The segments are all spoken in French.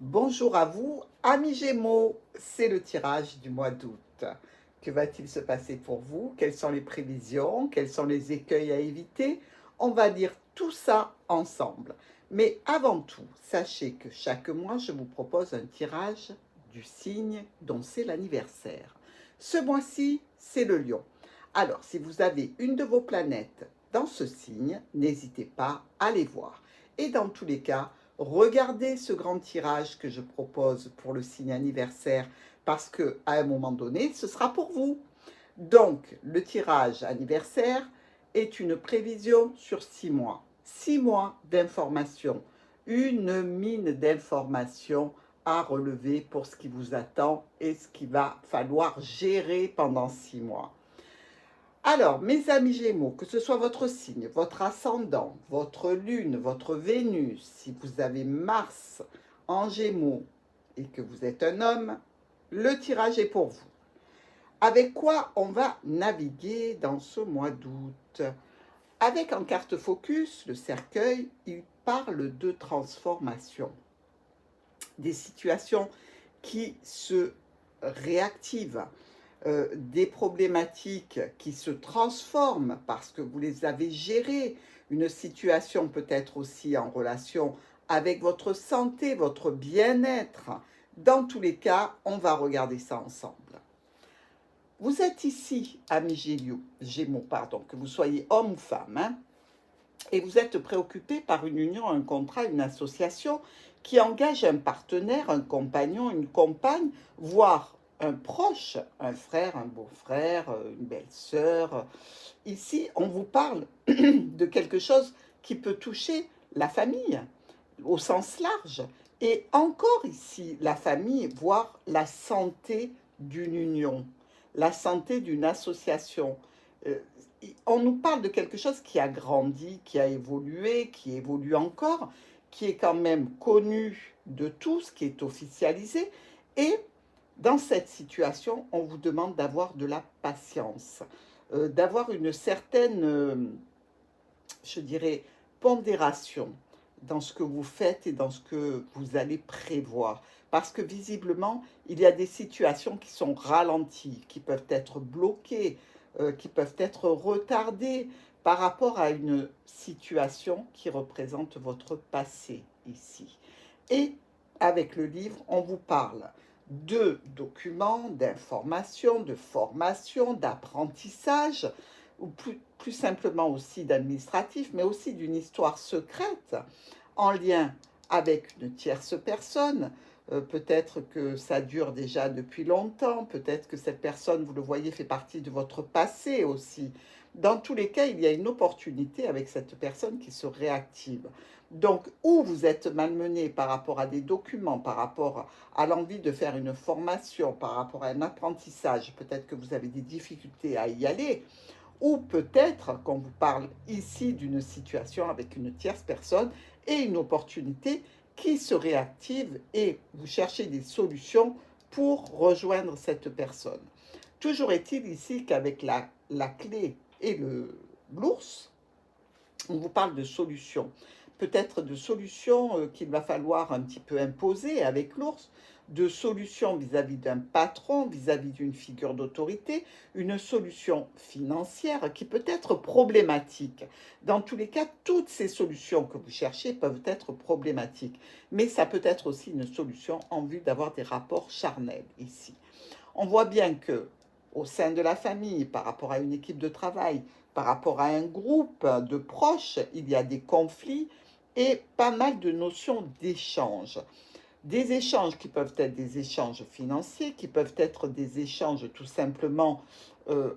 Bonjour à vous, amis Gémeaux, c'est le tirage du mois d'août. Que va-t-il se passer pour vous? Quelles sont les prévisions? Quels sont les écueils à éviter? On va lire tout ça ensemble. Mais avant tout, sachez que chaque mois, je vous propose un tirage du signe dont c'est l'anniversaire. Ce mois-ci, c'est le Lion. Alors, si vous avez une de vos planètes dans ce signe, n'hésitez pas à les voir. Et dans tous les cas, regardez ce grand tirage que je propose pour le signe anniversaire parce qu'à un moment donné, ce sera pour vous. Donc, le tirage anniversaire est une prévision sur 6 mois. 6 mois d'informations, une mine d'informations à relever pour ce qui vous attend et ce qu'il va falloir gérer pendant 6 mois. Alors, mes amis Gémeaux, que ce soit votre signe, votre ascendant, votre lune, votre Vénus, si vous avez Mars en Gémeaux et que vous êtes un homme, le tirage est pour vous. Avec quoi on va naviguer dans ce mois d'août? Avec en carte focus, le cercueil, il parle de transformation. Des situations qui se réactivent, des problématiques qui se transforment parce que vous les avez gérées, une situation peut-être aussi en relation avec votre santé, votre bien-être. Dans tous les cas, on va regarder ça ensemble. Vous êtes ici, amis Gémeaux, que vous soyez homme ou femme, hein, et vous êtes préoccupé par une union, un contrat, une association qui engage un partenaire, un compagnon, une compagne, voire un proche, un frère, un beau-frère, une belle-sœur. Ici, on vous parle de quelque chose qui peut toucher la famille au sens large. Et encore ici, la famille, voire la santé d'une union, la santé d'une association. Euh, on nous parle de quelque chose qui a grandi, qui a évolué, qui évolue encore, qui est quand même connu de tous, qui est officialisé. Et dans cette situation, on vous demande d'avoir de la patience, d'avoir une certaine, je dirais, pondération dans ce que vous faites et dans ce que vous allez prévoir. Parce que visiblement, il y a des situations qui sont ralenties, qui peuvent être bloquées, qui peuvent être retardées par rapport à une situation qui représente votre passé ici. Et avec le livre, on vous parle de documents, d'informations, de formation, d'apprentissage, ou plus simplement aussi d'administratif, mais aussi d'une histoire secrète en lien avec une tierce personne. Peut-être que ça dure déjà depuis longtemps, peut-être que cette personne, vous le voyez, fait partie de votre passé aussi. Dans tous les cas, il y a une opportunité avec cette personne qui se réactive. Donc, ou vous êtes malmené par rapport à des documents, par rapport à l'envie de faire une formation, par rapport à un apprentissage, peut-être que vous avez des difficultés à y aller, ou peut-être qu'on vous parle ici d'une situation avec une tierce personne et une opportunité qui se réactive et vous cherchez des solutions pour rejoindre cette personne. Toujours est-il ici qu'avec la clé et l'ours, on vous parle de solutions. Peut-être de solutions qu'il va falloir un petit peu imposer avec l'ours, de solutions vis-à-vis d'un patron, vis-à-vis d'une figure d'autorité, une solution financière qui peut être problématique. Dans tous les cas, toutes ces solutions que vous cherchez peuvent être problématiques, mais ça peut être aussi une solution en vue d'avoir des rapports charnels ici. On voit bien que au sein de la famille, par rapport à une équipe de travail, par rapport à un groupe de proches, il y a des conflits et pas mal de notions d'échange. Des échanges qui peuvent être des échanges financiers, qui peuvent être des échanges tout simplement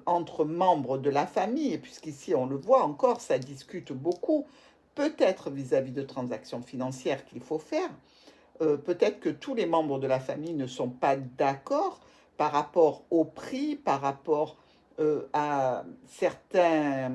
entre membres de la famille, puisqu'ici on le voit encore, ça discute beaucoup, peut-être vis-à-vis de transactions financières qu'il faut faire, peut-être que tous les membres de la famille ne sont pas d'accord par rapport au prix, par rapport à certains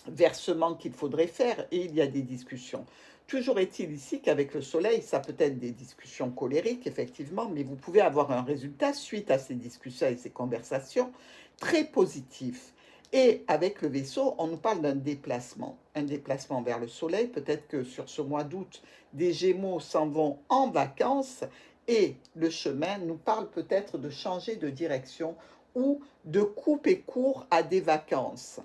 versements qu'il faudrait faire, et il y a des discussions. Toujours est-il ici qu'avec le soleil, ça peut être des discussions colériques, effectivement, mais vous pouvez avoir un résultat suite à ces discussions et ces conversations très positif. Et avec le vaisseau, on nous parle d'un déplacement, un déplacement vers le soleil. Peut-être que sur ce mois d'août, des Gémeaux s'en vont en vacances et le chemin nous parle peut-être de changer de direction ou de couper court à des vacances.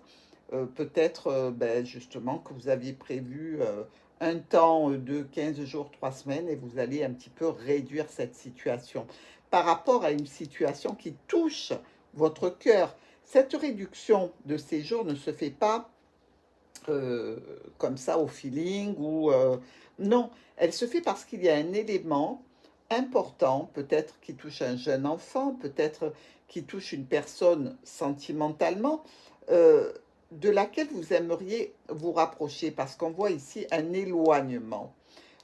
Peut-être justement que vous aviez prévu un temps de 15 jours, 3 semaines et vous allez un petit peu réduire cette situation par rapport à une situation qui touche votre cœur. Cette réduction de séjour ne se fait pas euh, comme ça au feeling ou non, elle se fait parce qu'il y a un élément important, peut-être qui touche un jeune enfant, peut-être qui touche une personne sentimentalement, euh, de laquelle vous aimeriez vous rapprocher, parce qu'on voit ici un éloignement.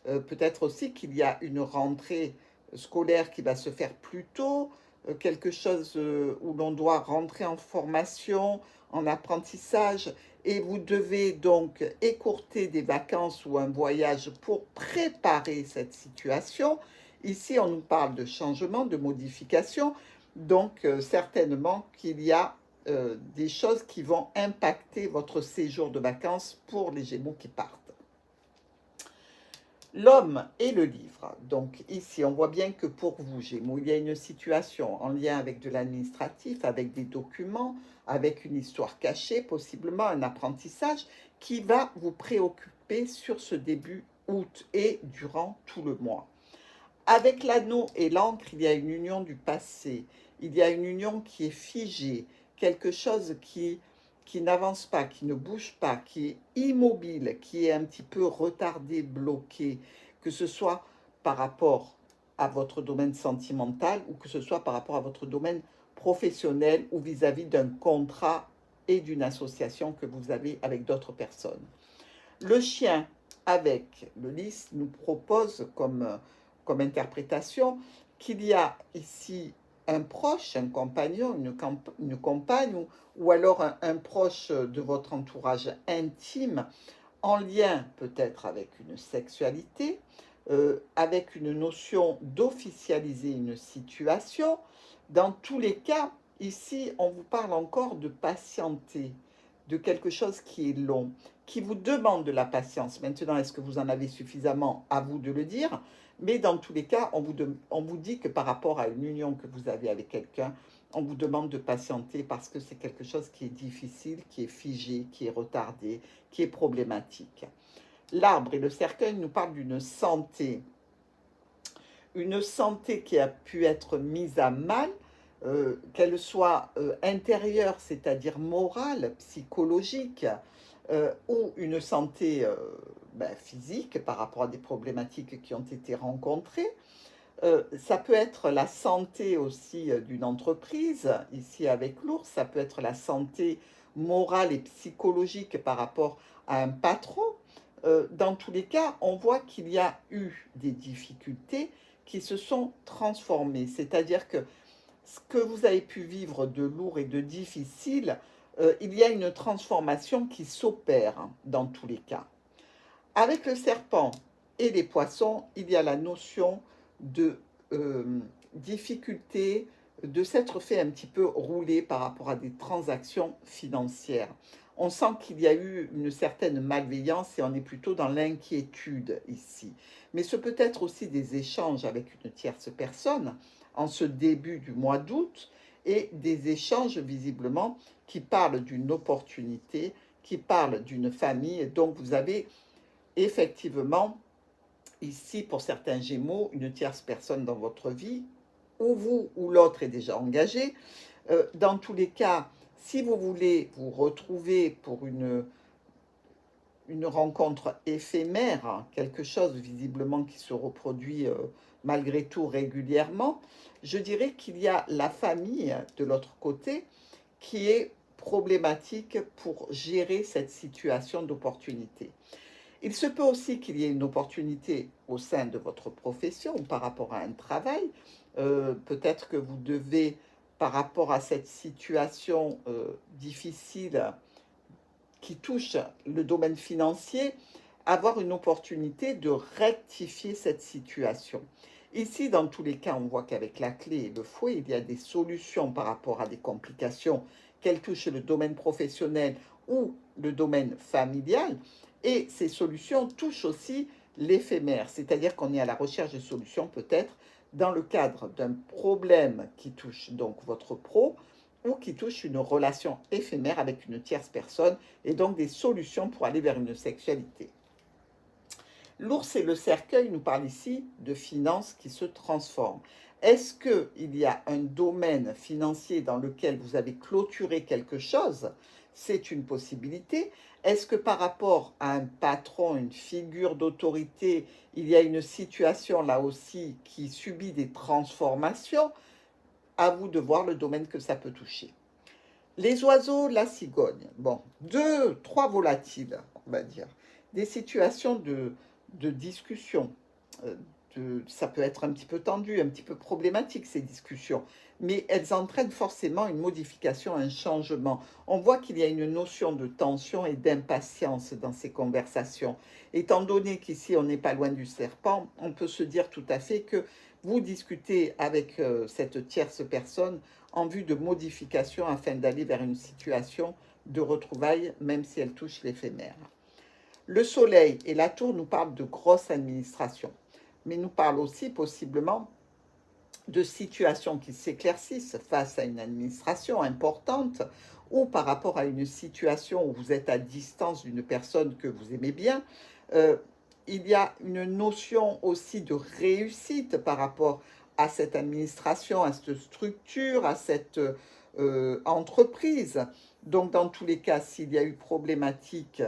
Peut-être aussi qu'il y a une rentrée scolaire qui va se faire plus tôt, quelque chose où l'on doit rentrer en formation, en apprentissage, et vous devez donc écourter des vacances ou un voyage pour préparer cette situation. Ici, on nous parle de changement, de modification, donc certainement qu'il y a des choses qui vont impacter votre séjour de vacances pour les Gémeaux qui partent. L'homme et le livre. Donc ici, on voit bien que pour vous, Gémeaux, il y a une situation en lien avec de l'administratif, avec des documents, avec une histoire cachée, possiblement un apprentissage qui va vous préoccuper sur ce début août et durant tout le mois. Avec l'anneau et l'encre, il y a une union du passé, il y a une union qui est figée, quelque chose qui n'avance pas, qui ne bouge pas, qui est immobile, qui est un petit peu retardé, bloqué, que ce soit par rapport à votre domaine sentimental ou que ce soit par rapport à votre domaine professionnel ou vis-à-vis d'un contrat et d'une association que vous avez avec d'autres personnes. Le chien avec le lys nous propose comme interprétation qu'il y a ici un proche, un compagnon, une compagne, ou alors un proche de votre entourage intime, en lien peut-être avec une sexualité, avec une notion d'officialiser une situation. Dans tous les cas, ici, on vous parle encore de patienter, de quelque chose qui est long, qui vous demande de la patience. Maintenant, est-ce que vous en avez suffisamment? À vous de le dire. Mais dans tous les cas, on vous dit que par rapport à une union que vous avez avec quelqu'un, on vous demande de patienter parce que c'est quelque chose qui est difficile, qui est figé, qui est retardé, qui est problématique. L'arbre et le cercueil nous parlent d'une santé. Une santé qui a pu être mise à mal, qu'elle soit intérieure, c'est-à-dire morale, psychologique, ou une santé physique par rapport à des problématiques qui ont été rencontrées. Ça peut être la santé aussi d'une entreprise, ici avec l'ours, ça peut être la santé morale et psychologique par rapport à un patron. Dans tous les cas, on voit qu'il y a eu des difficultés qui se sont transformées. C'est-à-dire que ce que vous avez pu vivre de lourd et de difficile, il y a une transformation qui s'opère dans tous les cas. Avec le serpent et les poissons, il y a la notion de difficulté, de s'être fait un petit peu rouler par rapport à des transactions financières. On sent qu'il y a eu une certaine malveillance et on est plutôt dans l'inquiétude ici. Mais ce peut être aussi des échanges avec une tierce personne en ce début du mois d'août et des échanges visiblement qui parlent d'une opportunité, qui parlent d'une famille. Donc vous avez effectivement ici pour certains Gémeaux une tierce personne dans votre vie, ou vous ou l'autre est déjà engagé. Dans tous les cas, si vous voulez vous retrouver pour une rencontre éphémère, hein, quelque chose visiblement qui se reproduit malgré tout régulièrement, je dirais qu'il y a la famille de l'autre côté qui est problématique pour gérer cette situation d'opportunité. Il se peut aussi qu'il y ait une opportunité au sein de votre profession ou par rapport à un travail. Peut-être que vous devez, par rapport à cette situation difficile qui touche le domaine financier, avoir une opportunité de rectifier cette situation. Ici, dans tous les cas, on voit qu'avec la clé et le fouet, il y a des solutions par rapport à des complications, qu'elles touchent le domaine professionnel ou le domaine familial. Et ces solutions touchent aussi l'éphémère, c'est-à-dire qu'on est à la recherche de solutions peut-être dans le cadre d'un problème qui touche donc votre pro ou qui touche une relation éphémère avec une tierce personne et donc des solutions pour aller vers une sexualité. L'ours et le cercueil nous parlent ici de finances qui se transforment. Est-ce qu'il y a un domaine financier dans lequel vous avez clôturé quelque chose? C'est une possibilité. Est-ce que par rapport à un patron, une figure d'autorité, il y a une situation là aussi qui subit des transformations? À vous de voir le domaine que ça peut toucher. Les oiseaux, la cigogne. Bon, trois volatiles, on va dire. Des situations de discussion. Ça peut être un petit peu tendu, un petit peu problématique, ces discussions. Mais elles entraînent forcément une modification, un changement. On voit qu'il y a une notion de tension et d'impatience dans ces conversations. Étant donné qu'ici, on n'est pas loin du serpent, on peut se dire tout à fait que vous discutez avec cette tierce personne en vue de modification afin d'aller vers une situation de retrouvailles, même si elle touche l'éphémère. Le soleil et la tour nous parlent de grosses administrations, mais nous parlent aussi possiblement de situations qui s'éclaircissent face à une administration importante ou par rapport à une situation où vous êtes à distance d'une personne que vous aimez bien. Il y a une notion aussi de réussite par rapport à cette administration, à cette structure, à cette entreprise. Donc, dans tous les cas, s'il y a eu problématique,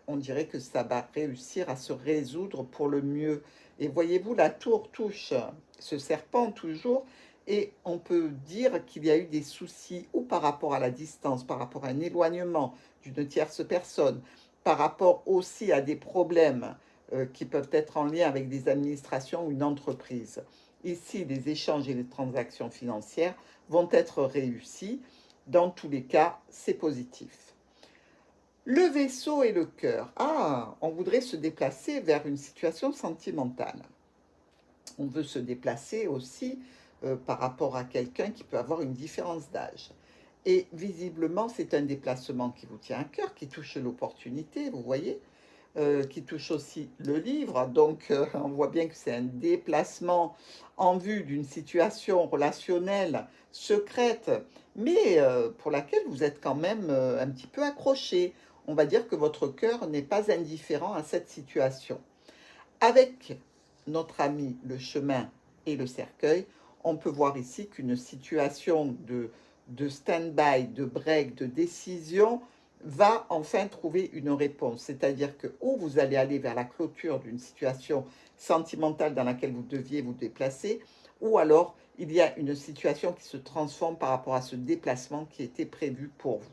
on dirait que ça va réussir à se résoudre pour le mieux. Et voyez-vous, la tour touche ce serpent toujours, et on peut dire qu'il y a eu des soucis ou par rapport à la distance, par rapport à un éloignement d'une tierce personne, par rapport aussi à des problèmes qui peuvent être en lien avec des administrations ou une entreprise. Ici, les échanges et les transactions financières vont être réussis. Dans tous les cas, c'est positif. Le vaisseau et le cœur. Ah, on voudrait se déplacer vers une situation sentimentale. On veut se déplacer aussi par rapport à quelqu'un qui peut avoir une différence d'âge. Et visiblement, c'est un déplacement qui vous tient à cœur, qui touche l'opportunité, vous voyez, qui touche aussi le livre. Donc, on voit bien que c'est un déplacement en vue d'une situation relationnelle secrète, mais pour laquelle vous êtes quand même un petit peu accroché. On va dire que votre cœur n'est pas indifférent à cette situation. Avec notre ami le chemin et le cercueil, on peut voir ici qu'une situation de stand-by, de break, de décision va enfin trouver une réponse. C'est-à-dire que ou vous allez aller vers la clôture d'une situation sentimentale dans laquelle vous deviez vous déplacer, ou alors il y a une situation qui se transforme par rapport à ce déplacement qui était prévu pour vous.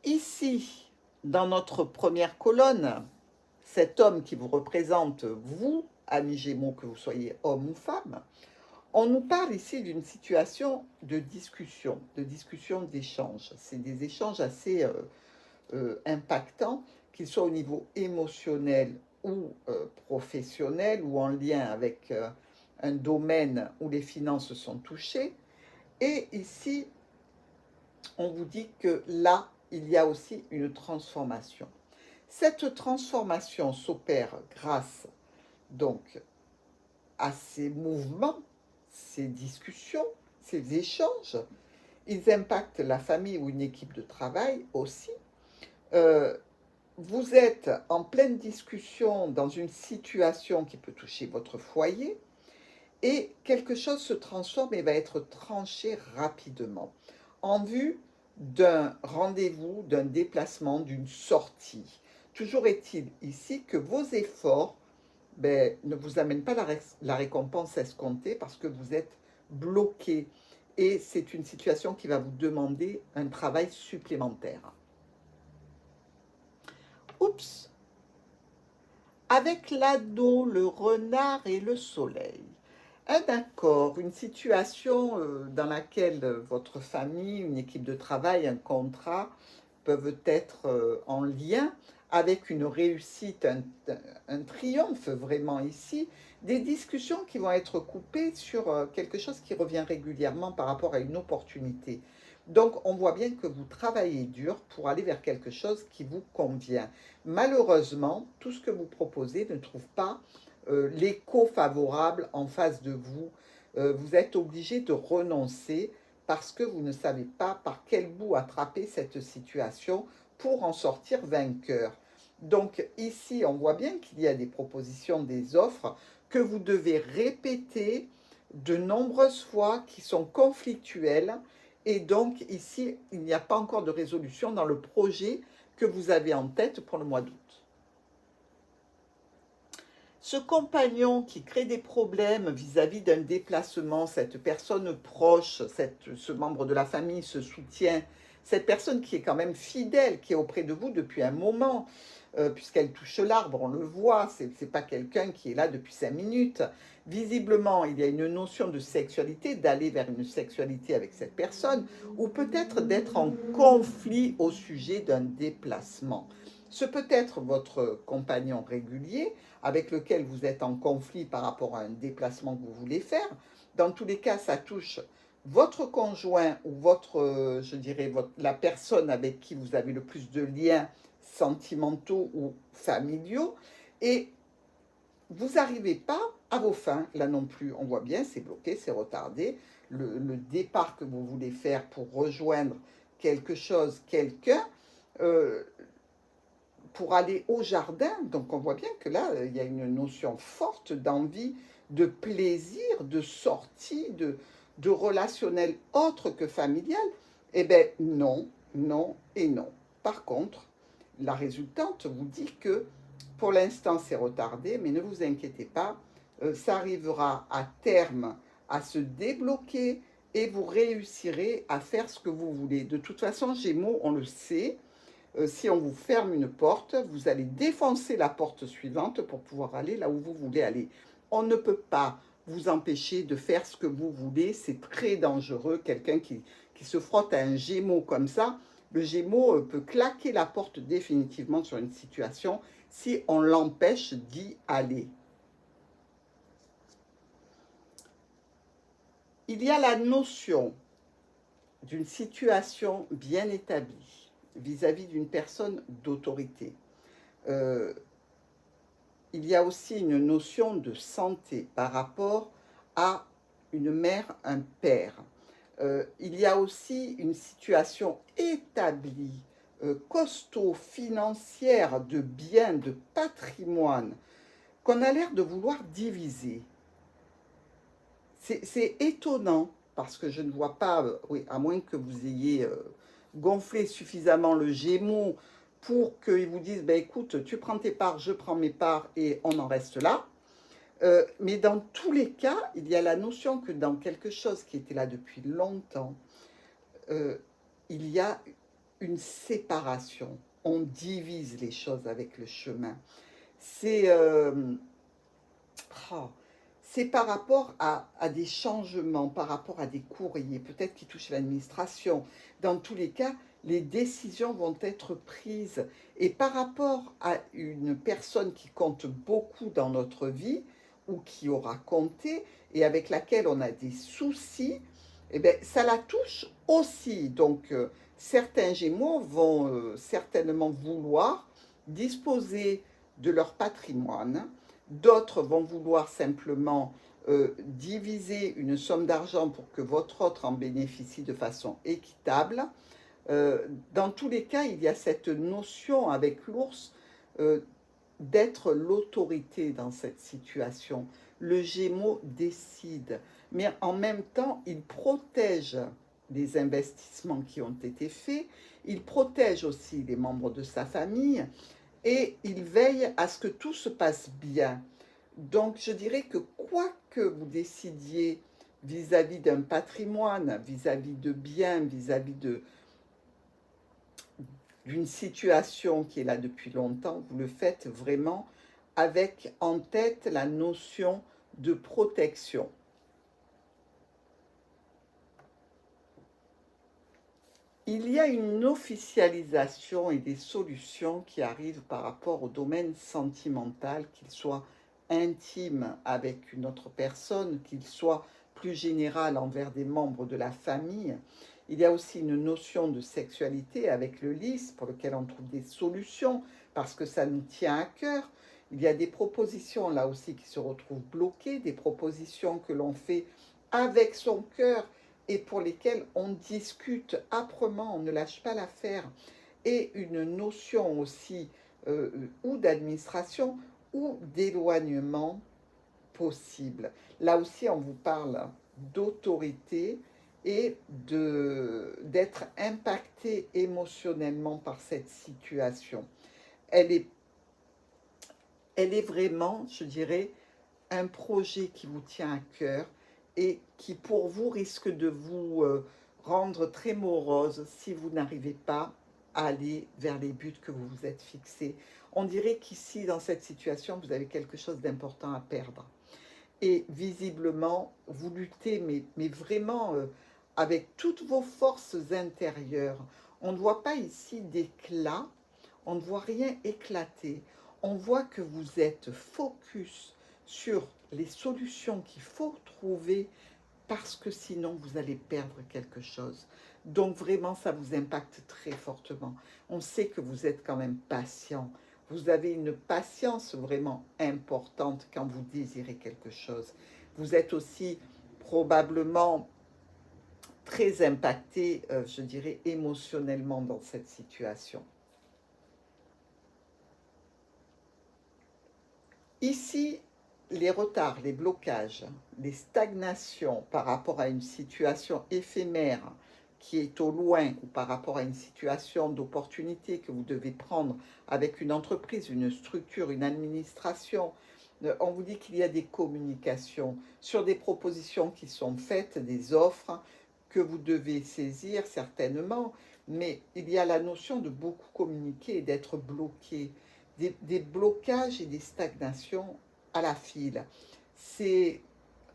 Ici, dans notre première colonne, cet homme qui vous représente, vous, amis Gémeaux, que vous soyez homme ou femme, on nous parle ici d'une situation de discussion, d'échange. C'est des échanges assez impactants, qu'ils soient au niveau émotionnel ou professionnel ou en lien avec un domaine où les finances sont touchées. Et ici, on vous dit que là, il y a aussi une transformation. Cette transformation s'opère grâce donc à ces mouvements, ces discussions, ces échanges. Ils impactent la famille ou une équipe de travail aussi. Vous êtes en pleine discussion dans une situation qui peut toucher votre foyer et quelque chose se transforme et va être tranché rapidement en vue d'un rendez-vous, d'un déplacement, d'une sortie. Toujours est-il ici que vos efforts ne vous amènent pas la récompense escomptée parce que vous êtes bloqué et c'est une situation qui va vous demander un travail supplémentaire. Oups! Avec l'ado, le renard et le soleil. Un accord, une situation dans laquelle votre famille, une équipe de travail, un contrat peuvent être en lien avec une réussite, un triomphe vraiment ici, des discussions qui vont être coupées sur quelque chose qui revient régulièrement par rapport à une opportunité. Donc, on voit bien que vous travaillez dur pour aller vers quelque chose qui vous convient. Malheureusement, tout ce que vous proposez ne trouve pas l'écho favorable en face de vous. Vous êtes obligé de renoncer parce que vous ne savez pas par quel bout attraper cette situation pour en sortir vainqueur. Donc ici, on voit bien qu'il y a des propositions, des offres que vous devez répéter de nombreuses fois qui sont conflictuelles. Et donc ici, il n'y a pas encore de résolution dans le projet que vous avez en tête pour le mois d'août. Ce compagnon qui crée des problèmes vis-à-vis d'un déplacement, cette personne proche, ce membre de la famille, ce soutien, cette personne qui est quand même fidèle, qui est auprès de vous depuis un moment, puisqu'elle touche l'arbre, on le voit, ce n'est pas quelqu'un qui est là depuis 5 minutes. Visiblement, il y a une notion de sexualité, d'aller vers une sexualité avec cette personne, ou peut-être d'être en conflit au sujet d'un déplacement. Ce peut être votre compagnon régulier, avec lequel vous êtes en conflit par rapport à un déplacement que vous voulez faire. Dans tous les cas, ça touche votre conjoint ou votre, je dirais, la personne avec qui vous avez le plus de liens sentimentaux ou familiaux. Et vous n'arrivez pas à vos fins, là non plus. On voit bien, c'est bloqué, c'est retardé. Le départ que vous voulez faire pour rejoindre quelque chose, quelqu'un, pour aller au jardin. Donc on voit bien que là, il y a une notion forte d'envie, de plaisir, de sortie, de relationnel autre que familial. Eh bien non, non et non. Par contre, la résultante vous dit que pour l'instant c'est retardé, mais ne vous inquiétez pas, ça arrivera à terme à se débloquer et vous réussirez à faire ce que vous voulez. De toute façon, Gémeaux, on le sait, si on vous ferme une porte, vous allez défoncer la porte suivante pour pouvoir aller là où vous voulez aller. On ne peut pas vous empêcher de faire ce que vous voulez, c'est très dangereux. Quelqu'un qui se frotte à un Gémeaux comme ça, le Gémeaux peut claquer la porte définitivement sur une situation si on l'empêche d'y aller. Il y a la notion d'une situation bien établie vis-à-vis d'une personne d'autorité. Il y a aussi une notion de santé par rapport à une mère, un père. Il y a aussi une situation établie, costaud, financière, de biens, de patrimoine, qu'on a l'air de vouloir diviser. C'est étonnant, parce que je ne vois pas, oui, à moins que vous ayez gonflé suffisamment le Gémeaux pour qu'ils vous disent, ben, écoute, tu prends tes parts, je prends mes parts, et on en reste là. Mais dans tous les cas, il y a la notion que dans quelque chose qui était là depuis longtemps, il y a une séparation. On divise les choses avec le chemin. C'est c'est par rapport à des changements, par rapport à des courriers, peut-être qui touchent l'administration. Dans tous les cas, les décisions vont être prises. Et par rapport à une personne qui compte beaucoup dans notre vie, ou qui aura compté, et avec laquelle on a des soucis, eh bien, ça la touche aussi. Donc, certains Gémeaux vont certainement vouloir disposer de leur patrimoine. D'autres vont vouloir simplement diviser une somme d'argent pour que votre autre en bénéficie de façon équitable. Dans tous les cas, il y a cette notion avec l'ours d'être l'autorité dans cette situation. Le Gémeaux décide, mais en même temps, il protège les investissements qui ont été faits, il protège aussi les membres de sa famille, et il veille à ce que tout se passe bien. Donc je dirais que quoi que vous décidiez vis-à-vis d'un patrimoine, vis-à-vis de biens, vis-à-vis d'une situation qui est là depuis longtemps, vous le faites vraiment avec en tête la notion de protection. Il y a une officialisation et des solutions qui arrivent par rapport au domaine sentimental, qu'il soit intime avec une autre personne, qu'il soit plus général envers des membres de la famille. Il y a aussi une notion de sexualité avec le lys pour lequel on trouve des solutions parce que ça nous tient à cœur. Il y a des propositions là aussi qui se retrouvent bloquées, des propositions que l'on fait avec son cœur et pour lesquels on discute âprement, on ne lâche pas l'affaire, et une notion aussi ou d'administration ou d'éloignement possible. Là aussi, on vous parle d'autorité et d'être impacté émotionnellement par cette situation. Elle est, elle est vraiment, je dirais, un projet qui vous tient à cœur et qui pour vous risque de vous rendre très morose si vous n'arrivez pas à aller vers les buts que vous vous êtes fixés. On dirait qu'ici, dans cette situation, vous avez quelque chose d'important à perdre. Et visiblement, vous luttez, mais vraiment avec toutes vos forces intérieures. On ne voit pas ici d'éclat, on ne voit rien éclater. On voit que vous êtes focus sur les solutions qu'il faut trouver parce que sinon vous allez perdre quelque chose. Donc vraiment, ça vous impacte très fortement. On sait que vous êtes quand même patient. Vous avez une patience vraiment importante quand vous désirez quelque chose. Vous êtes aussi probablement très impacté, je dirais, émotionnellement dans cette situation. Ici, les retards, les blocages, les stagnations par rapport à une situation éphémère qui est au loin ou par rapport à une situation d'opportunité que vous devez prendre avec une entreprise, une structure, une administration, on vous dit qu'il y a des communications sur des propositions qui sont faites, des offres que vous devez saisir certainement, mais il y a la notion de beaucoup communiquer et d'être bloqué, des blocages et des stagnations à la file. C'est,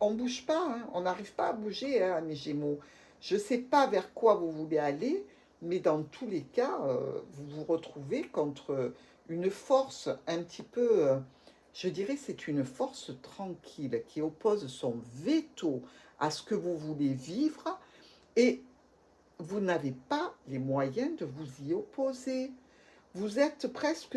on ne bouge pas, hein, on n'arrive pas à bouger, hein, mes Gémeaux. Je ne sais pas vers quoi vous voulez aller, mais dans tous les cas, vous vous retrouvez contre une force un petit peu, je dirais, c'est une force tranquille qui oppose son veto à ce que vous voulez vivre et vous n'avez pas les moyens de vous y opposer. Vous êtes presque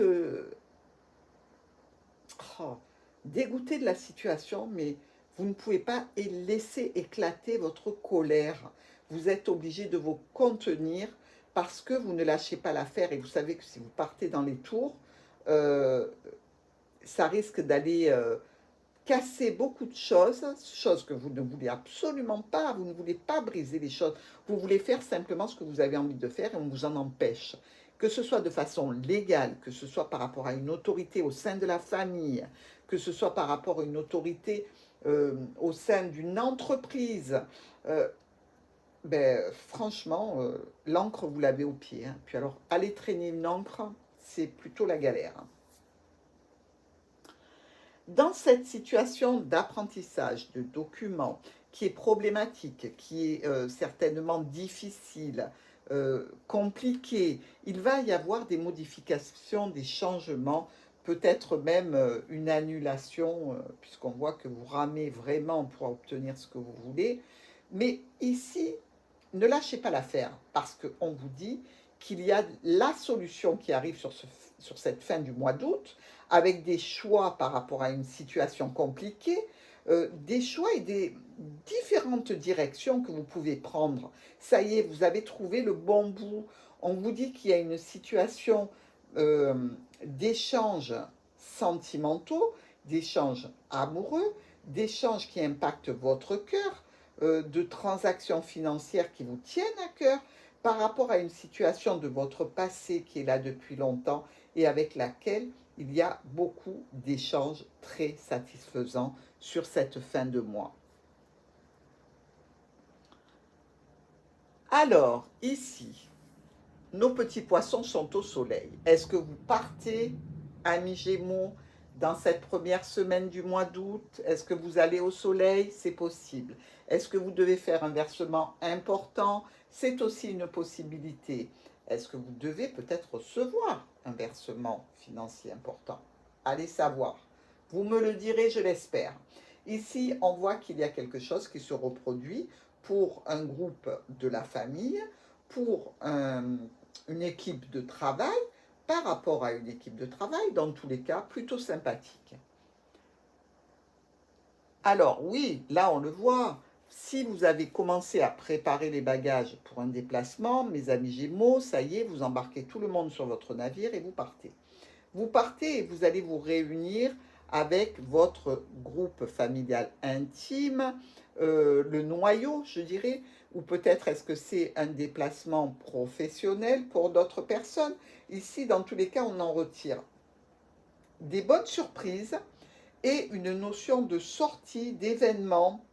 oh, dégoûté de la situation, mais vous ne pouvez pas laisser éclater votre colère. Vous êtes obligé de vous contenir parce que vous ne lâchez pas l'affaire et vous savez que si vous partez dans les tours, euh, ça risque d'aller casser beaucoup de choses que vous ne voulez absolument pas. Vous ne voulez pas briser les choses. Vous voulez faire simplement ce que vous avez envie de faire et on vous en empêche. Que ce soit de façon légale, que ce soit par rapport à une autorité au sein de la famille, que ce soit par rapport à une autorité au sein d'une entreprise. Euh, franchement, l'encre, vous l'avez au pied, hein. Puis alors, aller traîner une encre, c'est plutôt la galère, hein. Dans cette situation d'apprentissage de documents qui est problématique, qui est certainement difficile, compliqué, il va y avoir des modifications, des changements, peut-être même une annulation, puisqu'on voit que vous ramez vraiment pour obtenir ce que vous voulez. Mais ici, ne lâchez pas l'affaire, parce qu'on vous dit qu'il y a la solution qui arrive sur cette fin du mois d'août, avec des choix par rapport à une situation compliquée, des choix et des différentes directions que vous pouvez prendre. Ça y est, vous avez trouvé le bon bout. On vous dit qu'il y a une situation euh, d'échanges sentimentaux, d'échanges amoureux, d'échanges qui impactent votre cœur, de transactions financières qui vous tiennent à cœur par rapport à une situation de votre passé qui est là depuis longtemps et avec laquelle il y a beaucoup d'échanges très satisfaisants sur cette fin de mois. Alors, ici, nos petits poissons sont au soleil. Est-ce que vous partez, amis Gémeaux, dans cette première semaine du mois d'août? Est-ce que vous allez au soleil? C'est possible. Est-ce que vous devez faire un versement important? C'est aussi une possibilité. Est-ce que vous devez peut-être recevoir un versement financier important? Allez savoir. Vous me le direz, je l'espère. Ici, on voit qu'il y a quelque chose qui se reproduit pour un groupe de la famille, pour une équipe de travail, par rapport à une équipe de travail, dans tous les cas, plutôt sympathique. Alors oui, là on le voit, si vous avez commencé à préparer les bagages pour un déplacement, mes amis Gémeaux, ça y est, vous embarquez tout le monde sur votre navire et vous partez. Vous partez et vous allez vous réunir avec votre groupe familial intime, le noyau, je dirais, ou peut-être est-ce que c'est un déplacement professionnel pour d'autres personnes. Ici, dans tous les cas, on en retire des bonnes surprises et une notion de sortie, d'événement,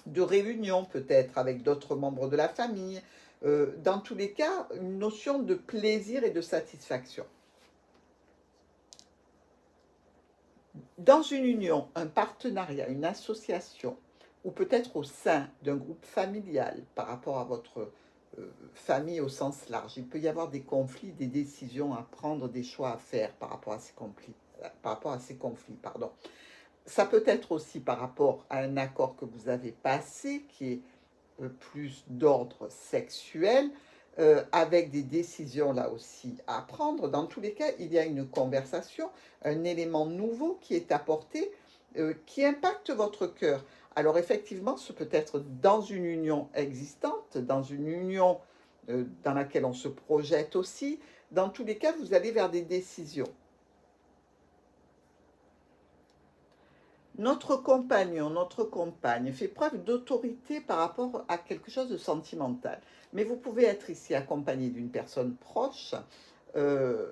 de réunion peut-être avec d'autres membres de la famille. Dans tous les cas, une notion de plaisir et de satisfaction. Dans une union, un partenariat, une association, ou peut-être au sein d'un groupe familial par rapport à votre famille au sens large, il peut y avoir des conflits, des décisions à prendre, des choix à faire par rapport à ces conflits. Pardon. Ça peut être aussi par rapport à un accord que vous avez passé qui est plus d'ordre sexuel, avec des décisions là aussi à prendre. Dans tous les cas, il y a une conversation, un élément nouveau qui est apporté, qui impacte votre cœur. Alors effectivement, ce peut être dans une union existante, dans une union dans laquelle on se projette aussi. Dans tous les cas, vous allez vers des décisions. Notre compagnon, notre compagne fait preuve d'autorité par rapport à quelque chose de sentimental. Mais vous pouvez être ici accompagné d'une personne proche euh,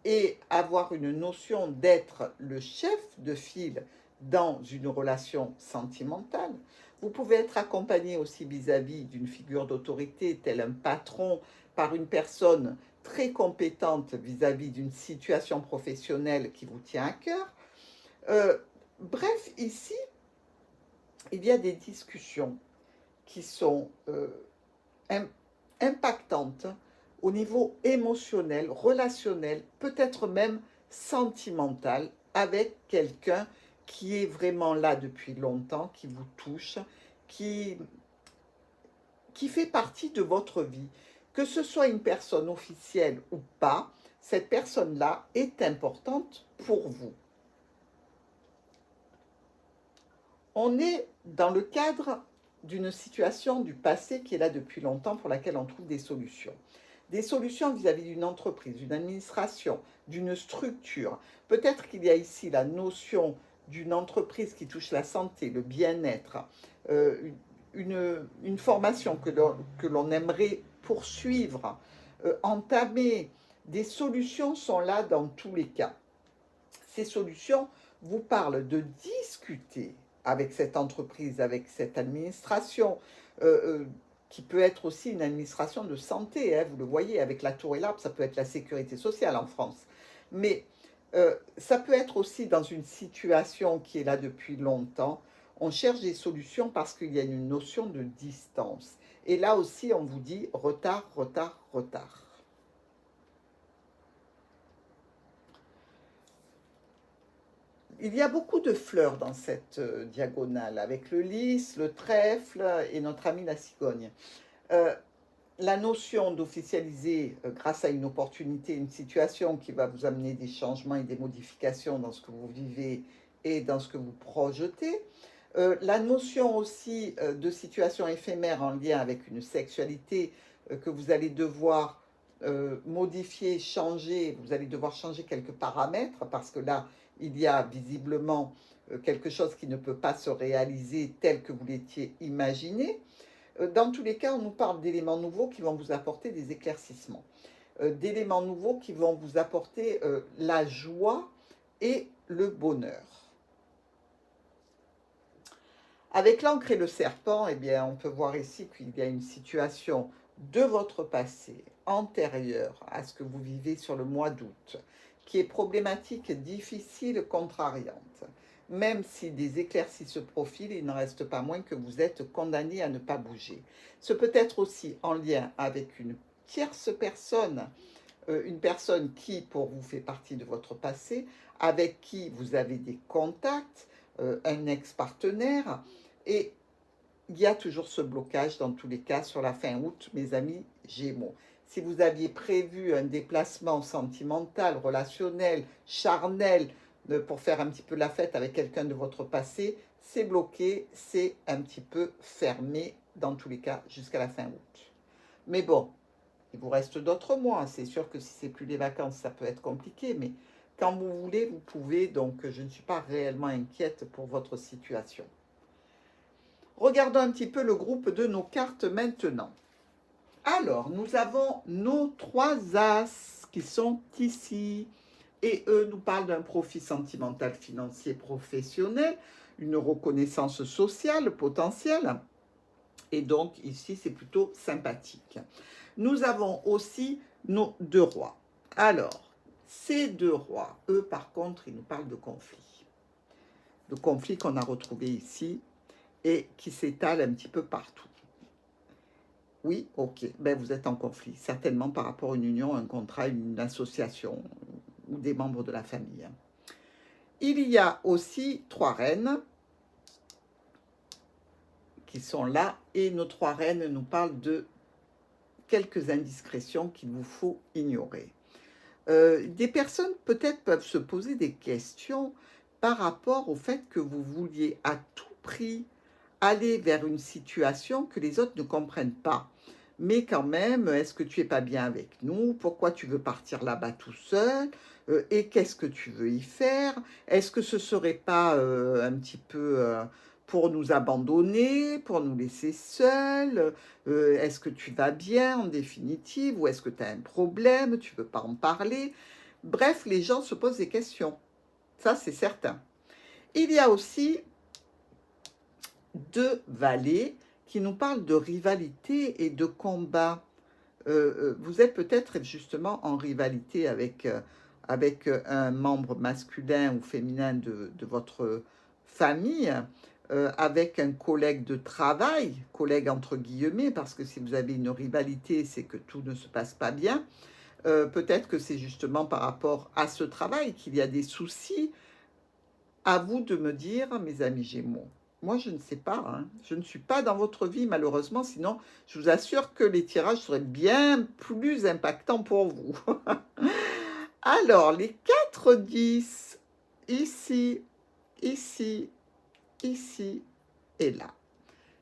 et avoir une notion d'être le chef de file dans une relation sentimentale. Vous pouvez être accompagné aussi vis-à-vis d'une figure d'autorité, tel un patron, par une personne très compétente vis-à-vis d'une situation professionnelle qui vous tient à cœur. Euh, Bref, ici, il y a des discussions qui sont impactantes au niveau émotionnel, relationnel, peut-être même sentimental, avec quelqu'un qui est vraiment là depuis longtemps, qui vous touche, qui, qui fait partie de votre vie. Que ce soit une personne officielle ou pas, cette personne-là est importante pour vous. On est dans le cadre d'une situation du passé qui est là depuis longtemps pour laquelle on trouve des solutions. Des solutions vis-à-vis d'une entreprise, d'une administration, d'une structure. Peut-être qu'il y a ici la notion d'une entreprise qui touche la santé, le bien-être, une formation que l'on aimerait poursuivre, entamer. Des solutions sont là dans tous les cas. Ces solutions vous parlent de discuter avec cette entreprise, avec cette administration, qui peut être aussi une administration de santé, hein, vous le voyez, avec la tour et l'arbre, ça peut être la sécurité sociale en France. Mais ça peut être aussi dans une situation qui est là depuis longtemps. On cherche des solutions parce qu'il y a une notion de distance. Et là aussi, on vous dit retard, retard, retard. Il y a beaucoup de fleurs dans cette diagonale, avec le lys, le trèfle et notre ami la cigogne. Euh, la notion d'officialiser grâce à une opportunité, une situation qui va vous amener des changements et des modifications dans ce que vous vivez et dans ce que vous projetez. La notion aussi de situation éphémère en lien avec une sexualité que vous allez devoir modifier, changer, vous allez devoir changer quelques paramètres parce que là, il y a visiblement quelque chose qui ne peut pas se réaliser tel que vous l'étiez imaginé. Dans tous les cas, on nous parle d'éléments nouveaux qui vont vous apporter des éclaircissements, d'éléments nouveaux qui vont vous apporter la joie et le bonheur. Avec l'encre et le serpent, eh bien, on peut voir ici qu'il y a une situation de votre passé antérieure à ce que vous vivez sur le mois d'août, qui est problématique, difficile, contrariante. Même si des éclaircies se profilent, il n'en reste pas moins que vous êtes condamné à ne pas bouger. Ce peut être aussi en lien avec une tierce personne, une personne qui, pour vous, fait partie de votre passé, avec qui vous avez des contacts, un ex-partenaire, et il y a toujours ce blocage dans tous les cas sur la fin août, mes amis Gémeaux. Si vous aviez prévu un déplacement sentimental, relationnel, charnel, pour faire un petit peu la fête avec quelqu'un de votre passé, c'est bloqué, c'est un petit peu fermé dans tous les cas jusqu'à la fin août. Mais bon, il vous reste d'autres mois. C'est sûr que si c'est plus les vacances, ça peut être compliqué, mais quand vous voulez, vous pouvez. Donc, je ne suis pas réellement inquiète pour votre situation. Regardons un petit peu le groupe de nos cartes maintenant. Alors, nous avons nos 3 As qui sont ici. Et eux nous parlent d'un profit sentimental, financier, professionnel, une reconnaissance sociale potentielle. Et donc, ici, c'est plutôt sympathique. Nous avons aussi nos 2 rois. Alors, ces 2 rois, eux, par contre, ils nous parlent de conflits. De conflits qu'on a retrouvés ici et qui s'étalent un petit peu partout. Oui, ok, ben vous êtes en conflit, certainement par rapport à une union, un contrat, une association ou des membres de la famille. Il y a aussi 3 reines qui sont là et nos 3 reines nous parlent de quelques indiscrétions qu'il vous faut ignorer. Des personnes peut-être peuvent se poser des questions par rapport au fait que vous vouliez à tout prix aller vers une situation que les autres ne comprennent pas. Mais quand même, est-ce que tu n'es pas bien avec nous? Pourquoi tu veux partir là-bas tout seul? Et qu'est-ce que tu veux y faire? Est-ce que ce ne serait pas un petit peu pour nous abandonner, pour nous laisser seuls? Est-ce que tu vas bien en définitive? Ou est-ce que tu as un problème? Tu ne veux pas en parler? Bref, les gens se posent des questions. Ça, c'est certain. Il y a aussi 2 valets qui nous parlent de rivalité et de combat. Vous êtes peut-être justement en rivalité avec un membre masculin ou féminin de votre famille, avec un collègue de travail, collègue entre guillemets, parce que si vous avez une rivalité, c'est que tout ne se passe pas bien. Peut-être que c'est justement par rapport à ce travail qu'il y a des soucis. À vous de me dire, mes amis Gémeaux. Moi, je ne sais pas. Hein. Je ne suis pas dans votre vie, malheureusement. Sinon, je vous assure que les tirages seraient bien plus impactants pour vous. Alors, les 4 10, ici, ici, ici et là.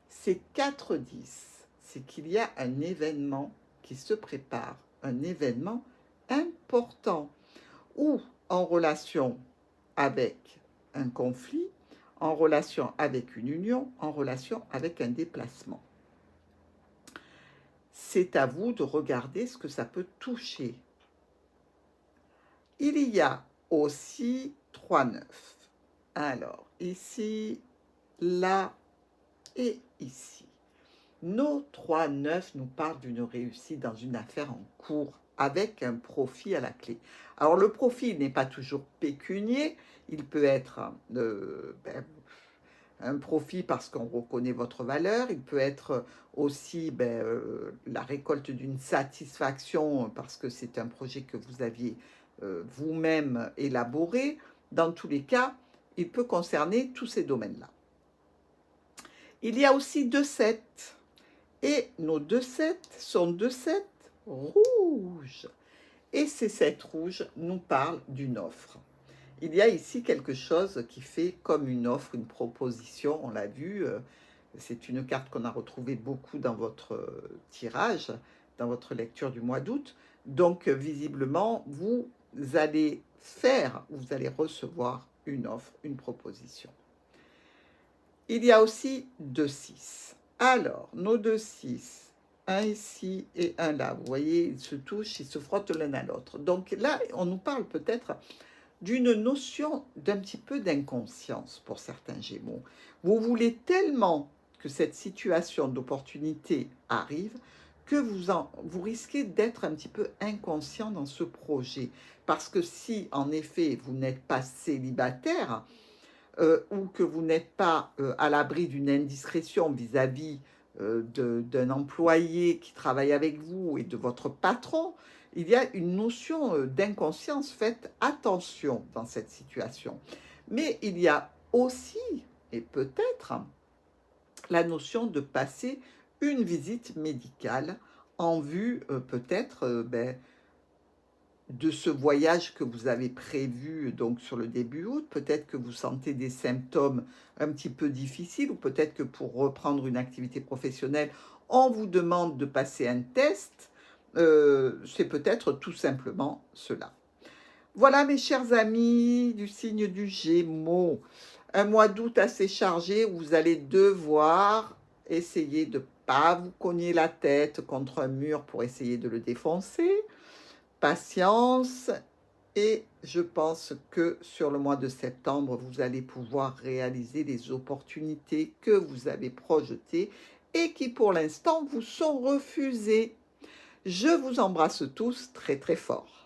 Ces 4 10, c'est qu'il y a un événement qui se prépare, un événement important, ou en relation avec un conflit, en relation avec une union, en relation avec un déplacement. C'est à vous de regarder ce que ça peut toucher. Il y a aussi 3 9. Alors, ici, là et ici. Nos 3 9 nous parlent d'une réussite dans une affaire en cours avec un profit à la clé. Alors, le profit n'est pas toujours pécunier, il peut être un profit parce qu'on reconnaît votre valeur, il peut être aussi la récolte d'une satisfaction parce que c'est un projet que vous aviez vous-même élaboré. Dans tous les cas, il peut concerner tous ces domaines-là. Il y a aussi 2 7. Et nos 2 7 sont 2 7 rouges. Et ces 7 rouges nous parlent d'une offre. Il y a ici quelque chose qui fait comme une offre, une proposition, on l'a vu. C'est une carte qu'on a retrouvée beaucoup dans votre tirage, dans votre lecture du mois d'août. Donc, visiblement, vous allez faire, vous allez recevoir une offre, une proposition. Il y a aussi 2 6. Alors, nos 2 6, un ici et un là, vous voyez, ils se touchent, ils se frottent l'un à l'autre. Donc là, on nous parle peut-être d'une notion d'un petit peu d'inconscience pour certains Gémeaux. Vous voulez tellement que cette situation d'opportunité arrive que vous risquez d'être un petit peu inconscient dans ce projet. Parce que si, en effet, vous n'êtes pas célibataire, ou que vous n'êtes pas à l'abri d'une indiscrétion vis-à-vis d'un employé qui travaille avec vous et de votre patron, il y a une notion d'inconscience. Faites attention dans cette situation. Mais il y a aussi, et peut-être, la notion de passer une visite médicale en vue peut-être de ce voyage que vous avez prévu donc sur le début août. Peut-être que vous sentez des symptômes un petit peu difficiles, ou peut-être que pour reprendre une activité professionnelle, on vous demande de passer un test. C'est peut-être tout simplement cela. Voilà mes chers amis du signe du Gémeaux. Un mois d'août assez chargé où vous allez devoir essayer de ne pas vous cogner la tête contre un mur pour essayer de le défoncer. Patience, et je pense que sur le mois de septembre, vous allez pouvoir réaliser les opportunités que vous avez projetées et qui pour l'instant vous sont refusées. Je vous embrasse tous très très fort.